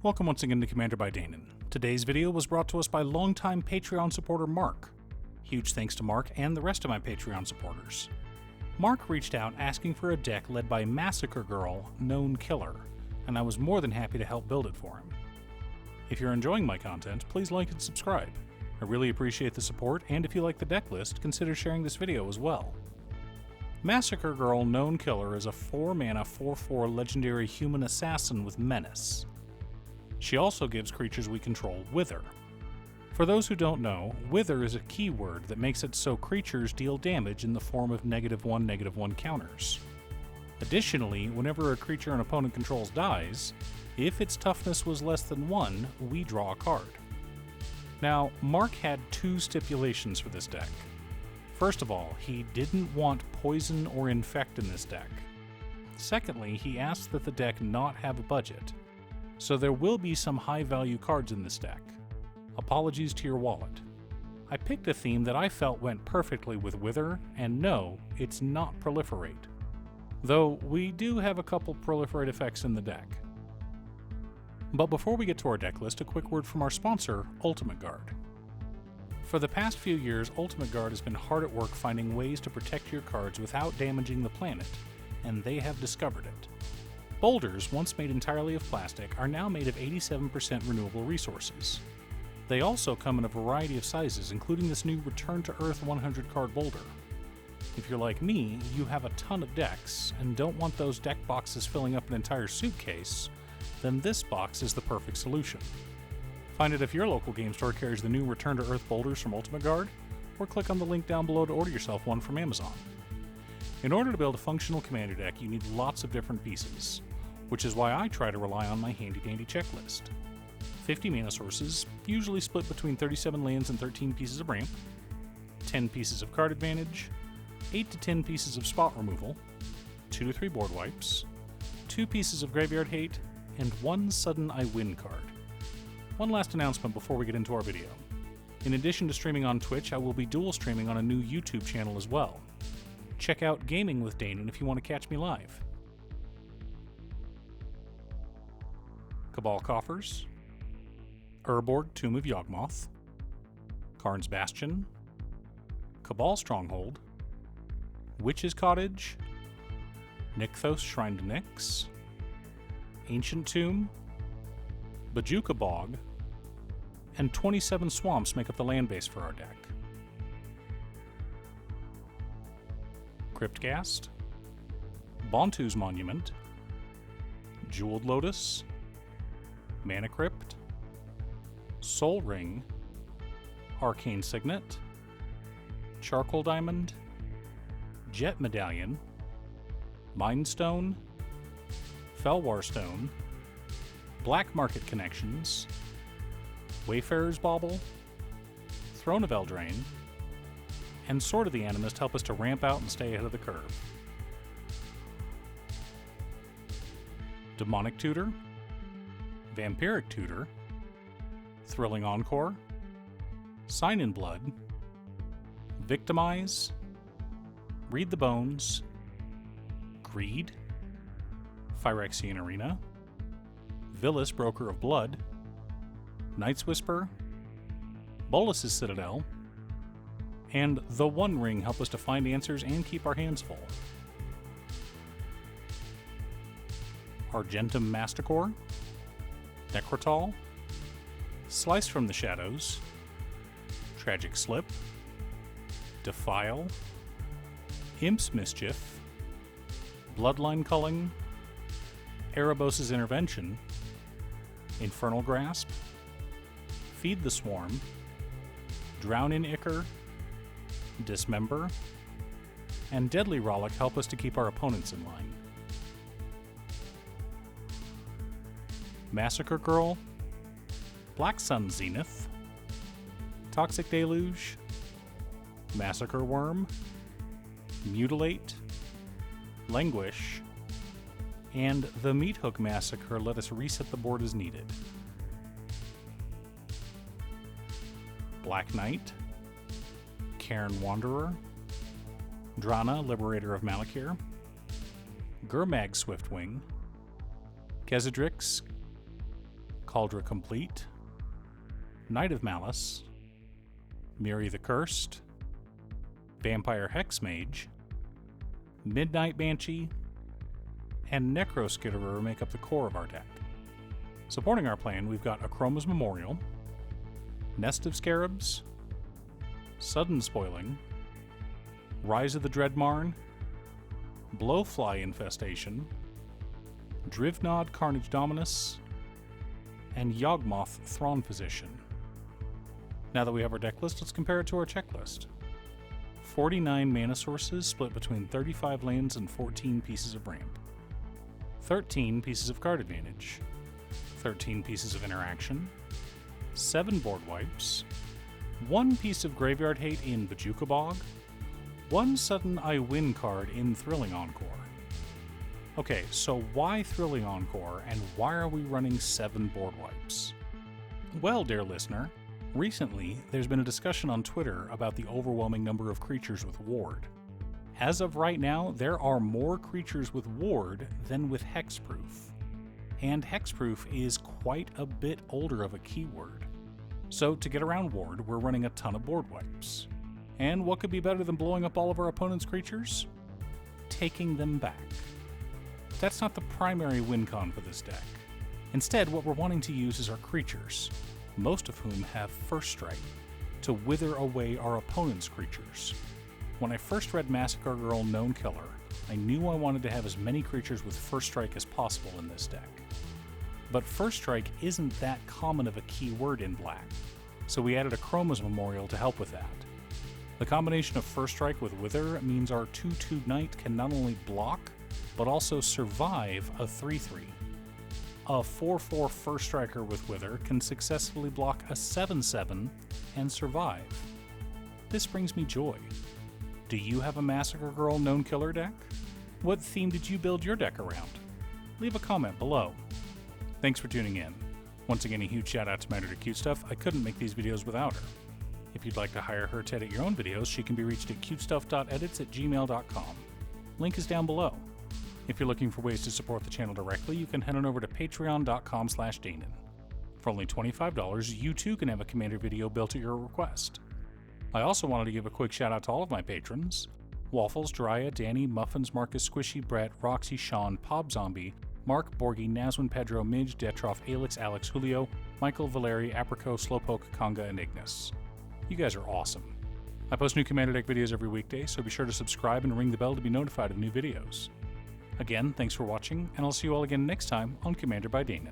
Welcome once again to Commander by Danon. Today's video was brought to us by longtime Patreon supporter Mark. Huge thanks to Mark and the rest of my Patreon supporters. Mark reached out asking for a deck led by Massacre Girl, Known Killer, and I was more than happy to help build it for him. If you're enjoying my content, please like and subscribe. I really appreciate the support, and if you like the deck list, consider sharing this video as well. Massacre Girl, Known Killer is a 4-mana 4/4 legendary human assassin with Menace. She also gives creatures we control Wither. For those who don't know, Wither is a keyword that makes it so creatures deal damage in the form of -1/-1 counters. Additionally, whenever a creature an opponent controls dies, if its toughness was less than 1, we draw a card. Now, Mark had 2 stipulations for this deck. First of all, he didn't want poison or infect in this deck. Secondly, he asked that the deck not have a budget. So there will be some high-value cards in this deck. Apologies to your wallet. I picked a theme that I felt went perfectly with Wither, and no, it's not Proliferate. Though we do have a couple Proliferate effects in the deck. But before we get to our deck list, a quick word from our sponsor, Ultimate Guard. For the past few years, Ultimate Guard has been hard at work finding ways to protect your cards without damaging the planet, and they have discovered it. Boulders, once made entirely of plastic, are now made of 87% renewable resources. They also come in a variety of sizes, including this new Return to Earth 100 card boulder. If you're like me, you have a ton of decks, and don't want those deck boxes filling up an entire suitcase, then this box is the perfect solution. Find it if your local game store carries the new Return to Earth boulders from Ultimate Guard, or click on the link down below to order yourself one from Amazon. In order to build a functional commander deck, you need lots of different pieces, which is why I try to rely on my handy-dandy checklist. 50 mana sources, usually split between 37 lands and 13 pieces of ramp, 10 pieces of card advantage, 8 to 10 pieces of spot removal, 2 to 3 board wipes, 2 pieces of graveyard hate, and 1 sudden I win card. One last announcement before we get into our video. In addition to streaming on Twitch, I will be dual streaming on a new YouTube channel as well. Check out Gaming with Danon if you want to catch me live. Cabal Coffers, Urborg Tomb of Yawgmoth, Karn's Bastion, Cabal Stronghold, Witch's Cottage, Nykthos Shrine to Nyx, Ancient Tomb, Bajuka Bog, and 27 swamps make up the land base for our deck. Cryptghast, Bontu's Monument, Jeweled Lotus, Mana Crypt, Soul Ring, Arcane Signet, Charcoal Diamond, Jet Medallion, Mindstone, Felwar Stone, Black Market Connections, Wayfarer's Bauble, Throne of Eldraine, and Sword of the Animist help us to ramp out and stay ahead of the curve. Demonic Tutor, Vampiric Tutor, Thrilling Encore, Sign in Blood, Victimize, Read the Bones, Greed, Phyrexian Arena, Villas Broker of Blood, Night's Whisper, Bolas's Citadel, and The One Ring help us to find answers and keep our hands full. Argentum Masticore, Necrotal, Slice from the Shadows, Tragic Slip, Defile, Imp's Mischief, Bloodline Culling, Erebos' Intervention, Infernal Grasp, Feed the Swarm, Drown in Ichor, Dismember, and Deadly Rollick help us to keep our opponents in line. Massacre Girl, Black Sun Zenith, Toxic Deluge, Massacre Worm, Mutilate, Languish, and the Meat Hook Massacre let us reset the board as needed. Black Knight, Cairn Wanderer, Drana, Liberator of Malakir, Gurmag Swiftwing, Kezadrix, Cauldron Complete, Knight of Malice, Miri the Cursed, Vampire Hexmage, Midnight Banshee, and Necroskitterer make up the core of our deck. Supporting our plan, we've got Akroma's Memorial, Nest of Scarabs, Sudden Spoiling, Rise of the Dreadmarn, Blowfly Infestation, Drivnod Carnage Dominus, and Yawgmoth Thrawn Physician. Now that we have our deck list, let's compare it to our checklist. 49 mana sources split between 35 lands and 14 pieces of ramp. 13 pieces of card advantage. 13 pieces of interaction. 7 board wipes. 1 piece of graveyard hate in Bajuka Bog. 1 sudden I win card in Thrilling Encore. Okay, so why Thrilling Encore, and why are we running 7 board wipes? Well, dear listener, recently there's been a discussion on Twitter about the overwhelming number of creatures with Ward. As of right now, there are more creatures with Ward than with Hexproof. And Hexproof is quite a bit older of a keyword. So to get around Ward, we're running a ton of board wipes. And what could be better than blowing up all of our opponent's creatures? Taking them back. That's not the primary win con for this deck. Instead, what we're wanting to use is our creatures, most of whom have First Strike, to wither away our opponent's creatures. When I first read Massacre Girl Known Killer, I knew I wanted to have as many creatures with First Strike as possible in this deck. But First Strike isn't that common of a keyword in Black, so we added Akroma's Memorial to help with that. The combination of First Strike with Wither means our 2/2 Knight can not only block, but also survive a 3/3. A 4/4 First Striker with Wither can successfully block a 7/7 and survive. This brings me joy. Do you have a Massacre Girl Known Killer deck? What theme did you build your deck around? Leave a comment below. Thanks for tuning in. Once again, a huge shout out to my editor Cutestuff. I couldn't make these videos without her. If you'd like to hire her to edit your own videos, she can be reached at cutestuff.edits@gmail.com. Link is down below. If you're looking for ways to support the channel directly, you can head on over to patreon.com/Danon. For only $25, you too can have a Commander video built at your request. I also wanted to give a quick shout out to all of my patrons: Waffles, Drya, Danny, Muffins, Marcus, Squishy, Brett, Roxy, Sean, Pob Zombie, Mark, Borgie, Nazwin, Pedro, Midge, Detroff, Alix, Alex, Julio, Michael, Valeri, Apricot, Slowpoke, Conga, and Ignis. You guys are awesome. I post new Commander deck videos every weekday, so be sure to subscribe and ring the bell to be notified of new videos. Again, thanks for watching, and I'll see you all again next time on Commander by Danon.